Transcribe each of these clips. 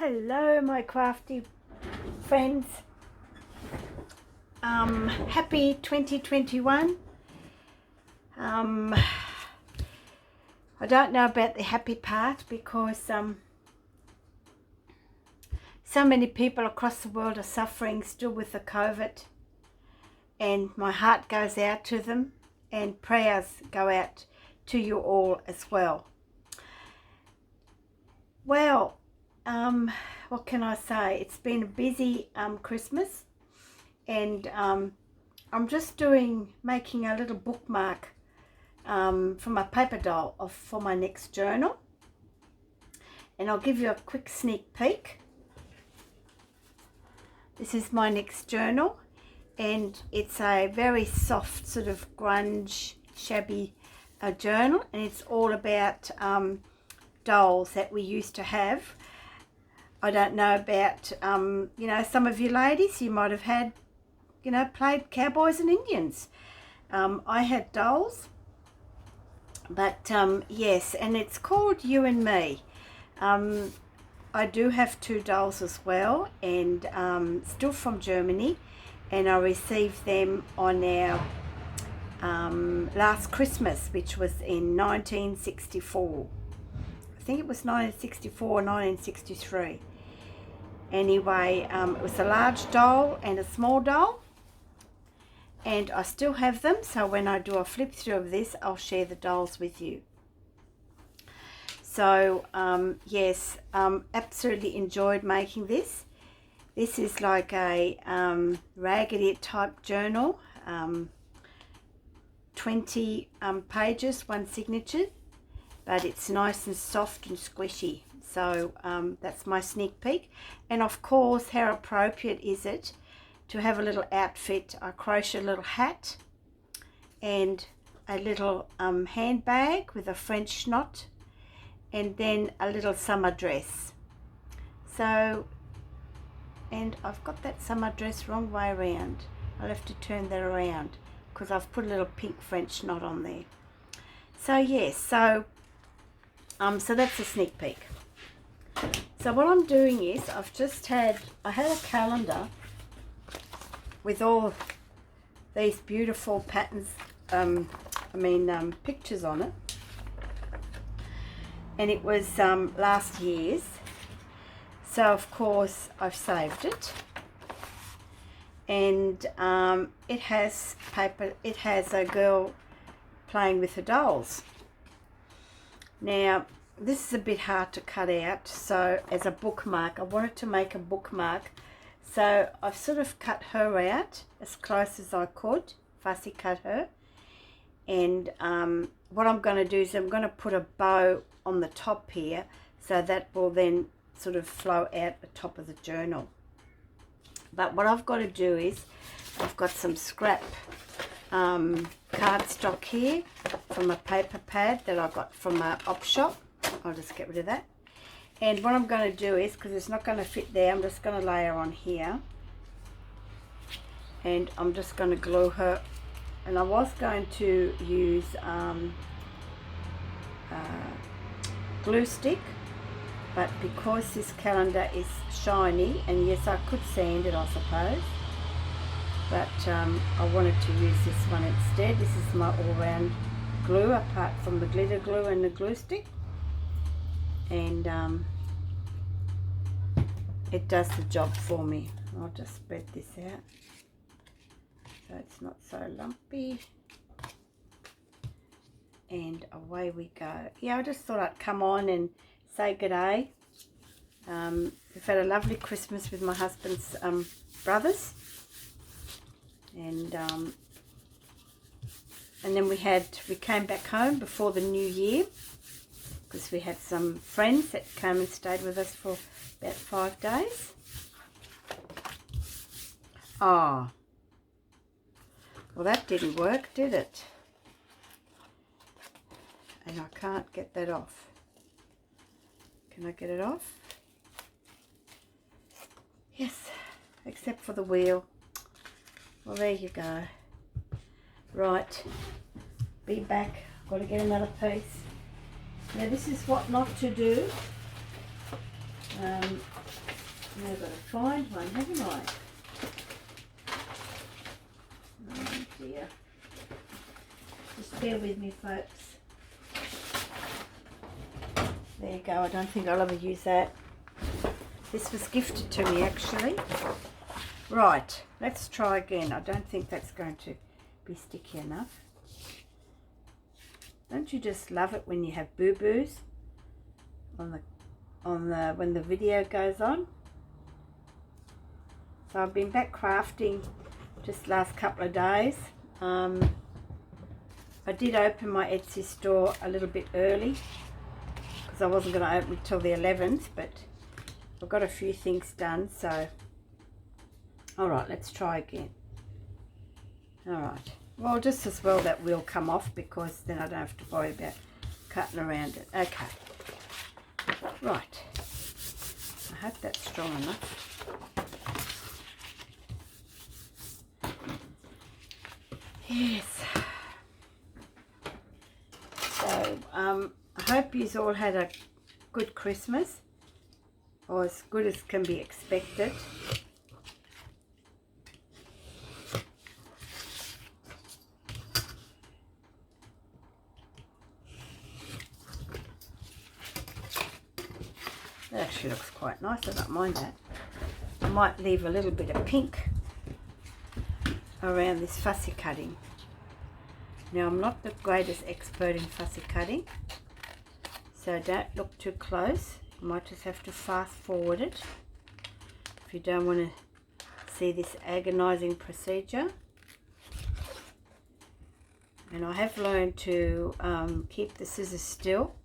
Hello my crafty friends. Happy 2021. I don't know about the happy part because so many people across the world are suffering still with the COVID, and my heart goes out to them and prayers go out to you all as well. Well, what can I say? It's been a busy Christmas, and I'm just making a little bookmark from a paper doll for my next journal, and I'll give you a quick sneak peek. This is my next journal, and it's a very soft sort of grunge, shabby journal, and it's all about dolls that we used to have. I don't know about, some of you ladies, you might have had, played cowboys and Indians. I had dolls, but yes, and it's called You and Me. I do have two dolls as well, and still from Germany, and I received them on our last Christmas, which was in 1964. I think it was 1964 or 1963. Anyway, it was a large doll and a small doll, and I still have them, so when I do a flip through of this, I'll share the dolls with you. So yes, absolutely enjoyed making this. This is like a raggedy type journal, 20 pages, one signature, but it's nice and soft and squishy. So that's my sneak peek. And of course, how appropriate is it to have a little outfit? I crochet a little hat and a little handbag with a French knot, and then a little summer dress. So, and I've got that summer dress wrong way around. I'll have to turn that around because I've put a little pink French knot on there. So yes, so that's a sneak peek. So what I'm doing is I had a calendar with all these beautiful patterns, pictures on it, and it was last year's. So of course I've saved it, and it has paper. It has a girl playing with the dolls. Now, this is a bit hard to cut out, so as a bookmark, I wanted to make a bookmark, so I've sort of cut her out as close as I could, fussy cut her, and what I'm going to do is I'm going to put a bow on the top here, so that will then sort of flow out the top of the journal. But what I've got to do is, I've got some scrap cardstock here from a paper pad that I got from a op shop. I'll just get rid of that, and what I'm going to do is, because it's not going to fit there, I'm just going to lay her on here, and I'm just going to glue her. And I was going to use glue stick, but because this calendar is shiny, and yes, I could sand it, I suppose, but I wanted to use this one instead. This is my all-round glue, apart from the glitter glue and the glue stick, and it does the job for me. I'll just spread this out so it's not so lumpy, and away we go. Yeah, I just thought I'd come on and say good day. We've had a lovely Christmas with my husband's brothers, and then we came back home before the new year, because we had some friends that came and stayed with us for about 5 days. Oh, well, that didn't work, did it? And I can't get that off. Can I get it off? Yes, except for the wheel. Well, there you go. Right, be back. Got to get another piece. Now this is what not to do. Now I've got to find one, haven't I? Oh dear. Just bear with me, folks. There you go. I don't think I'll ever use that. This was gifted to me, actually. Right, let's try again. I don't think that's going to be sticky enough. Don't you just love it when you have boo-boos when the video goes on? So I've been back crafting just last couple of days. I did open my Etsy store a little bit early because I wasn't going to open it till the 11th, but I've got a few things done. So alright, let's try again. Alright, well, just as well that will come off, because then I don't have to worry about cutting around it. Okay, right, I hope that's strong enough. Yes. So I hope you all had a good Christmas, or as good as can be expected. That actually looks quite nice. I don't mind that. I might leave a little bit of pink around this fussy cutting. Now, I'm not the greatest expert in fussy cutting, so don't look too close. You might just have to fast forward it if you don't want to see this agonizing procedure. And I have learned to keep the scissors still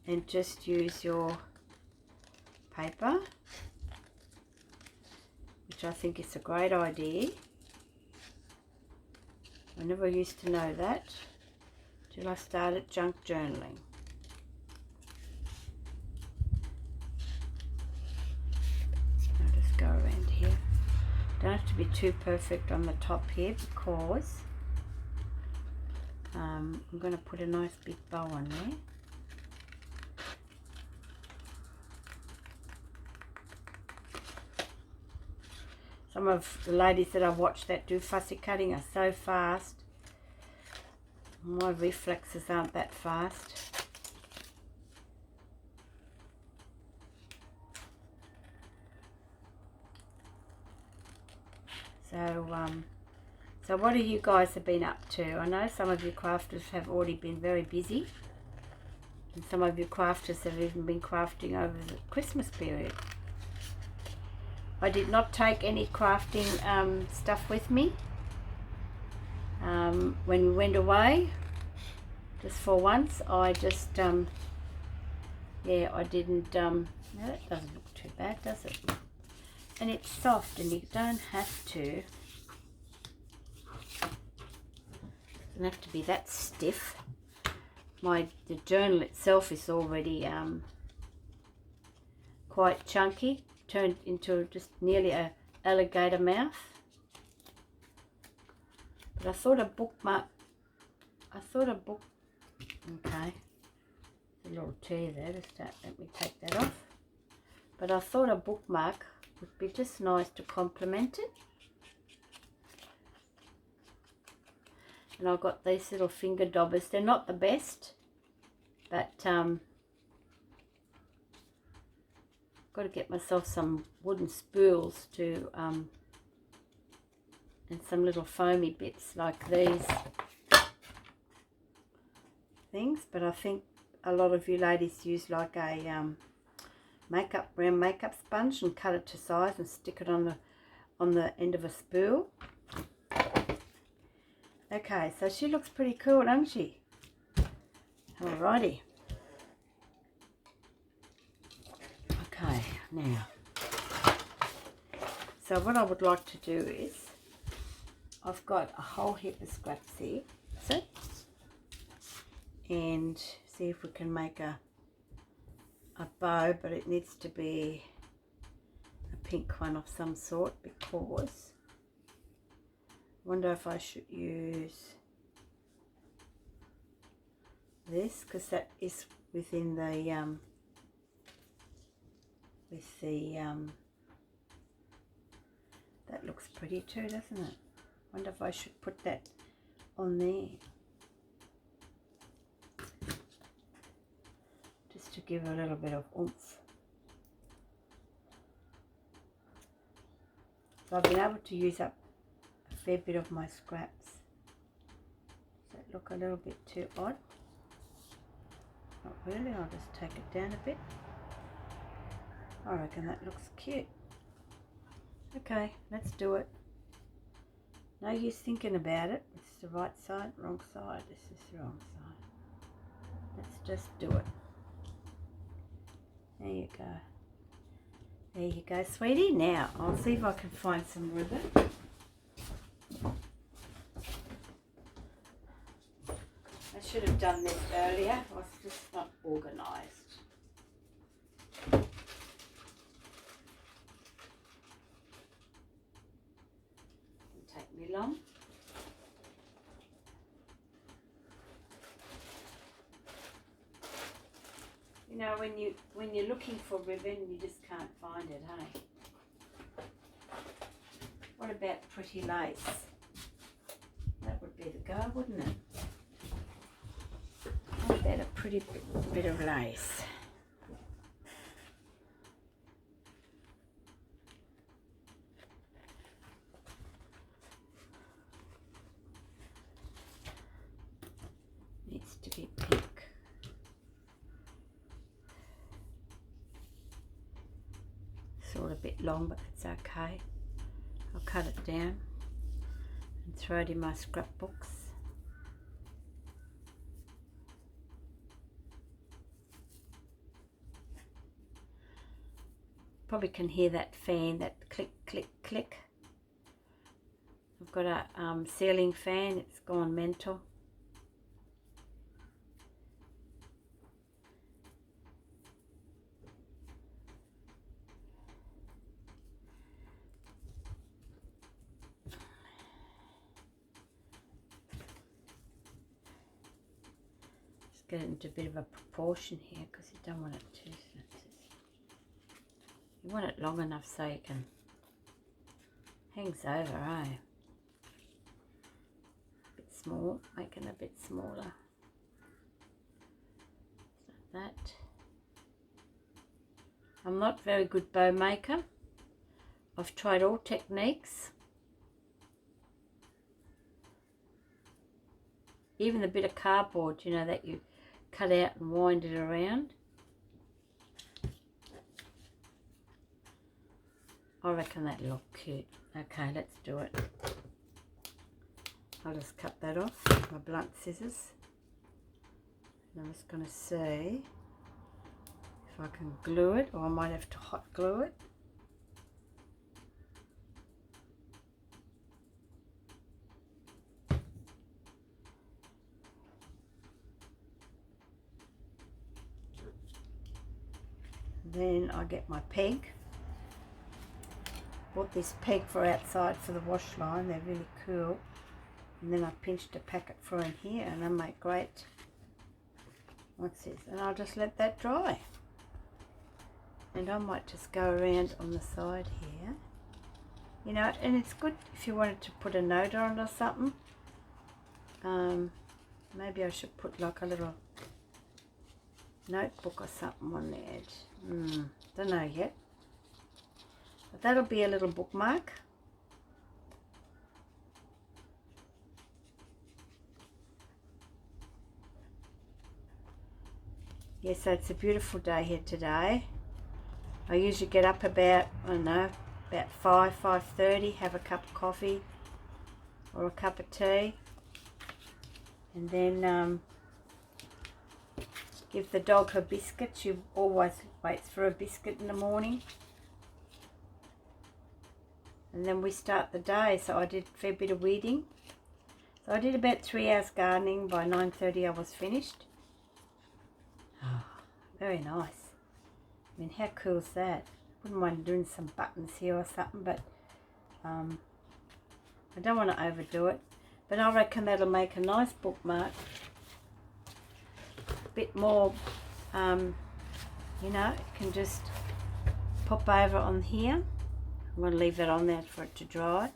and just use your paper, which I think is a great idea. I never used to know that till I started junk journaling. I'll just go around here. Don't have to be too perfect on the top here, because I'm going to put a nice big bow on there. Some of the ladies that I've watched that do fussy cutting are so fast. My reflexes aren't that fast. So what have you guys have been up to? I know some of you crafters have already been very busy, and some of you crafters have even been crafting over the Christmas period. I did not take any crafting stuff with me when we went away. Just for once, I just yeah, I didn't. No, that doesn't look too bad, does it? And it's soft, and you don't have to. Doesn't have to be that stiff. The journal itself is already quite chunky. Turned into just nearly a alligator mouth. But I thought a bookmark, okay, there's a little tear there, let me take that off. But I thought a bookmark would be just nice to complement it. And I've got these little finger daubers. They're not the best, but got to get myself some wooden spools to and some little foamy bits like these things. But I think a lot of you ladies use like a round makeup sponge and cut it to size and stick it on the end of a spool. Okay, so she looks pretty cool, doesn't she? Alrighty. Okay, now, so what I would like to do is, I've got a whole heap of scraps here, see? And see if we can make a bow, but it needs to be a pink one of some sort, because I wonder if I should use this, because that is within the That looks pretty too, doesn't it? Wonder if I should put that on there. Just to give a little bit of oomph. So I've been able to use up a fair bit of my scraps. Does that look a little bit too odd? Not really, I'll just take it down a bit. I reckon that looks cute. Okay, let's do it. No use thinking about it. It's the right side, wrong side. This is the wrong side. Let's just do it. There you go. There you go, sweetie. Now, I'll see if I can find some ribbon. I should have done this earlier. I was just not organised. Take me long. You know, when you're looking for ribbon, you just can't find it, hey? What about pretty lace? That would be the go, wouldn't it? What about a pretty bit of lace? Needs to be pink. Sort of a bit long, but it's okay. I'll cut it down and throw it in my scrapbooks. Probably can hear that fan, that click, click, click. I've got a ceiling fan, it's gone mental. Get it into a bit of a proportion here because you don't want it too. You want it long enough so you can hangs over, eh? A bit small, make it a bit smaller. Like that. I'm not a very good bow maker. I've tried all techniques. Even the bit of cardboard, you know, that you cut out and wind it around. I reckon that'll look cute. Okay, let's do it. I'll just cut that off with my blunt scissors. And I'm just going to see if I can glue it, or I might have to hot glue it. Then I get my peg. Bought this peg for outside for the wash line, they're really cool. And then I pinched a packet for in here and they make great, what's this? And I'll just let that dry. And I might just go around on the side here. You know, and it's good if you wanted to put a note on it or something. Maybe I should put like a little notebook or something on the edge. Don't know yet. But that'll be a little bookmark. Yes, so it's a beautiful day here today. I usually get up about, I don't know, about 5:30, have a cup of coffee or a cup of tea. And then give the dog her biscuit. She always waits for a biscuit in the morning. And then we start the day. So I did a fair bit of weeding. So I did about 3 hours gardening. By 9:30 I was finished. Oh, very nice. I mean, how cool is that? Wouldn't mind doing some buttons here or something, but I don't want to overdo it. But I reckon that'll make a nice bookmark. A bit more, you know, it can just pop over on here. I'm going to leave that on there for it to dry,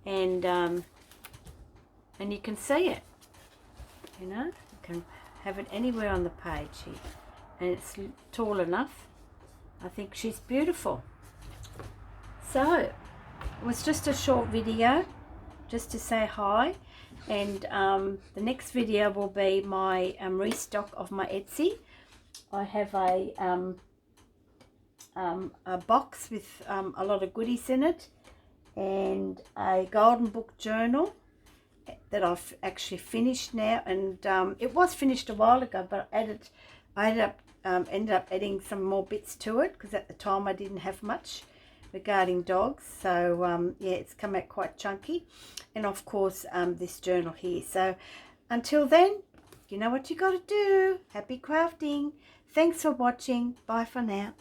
and you can see it, you know, you can have it anywhere on the page here, and it's tall enough. I think she's beautiful. So it was just a short video just to say hi, and the next video will be my restock of my Etsy. I have a box with a lot of goodies in it, and a golden book journal that I've actually finished now, and it was finished a while ago, but I ended up adding some more bits to it because at the time I didn't have much regarding dogs. So yeah, it's come out quite chunky, and of course this journal here. So until then, you know what you got to do. Happy crafting. Thanks for watching. Bye for now.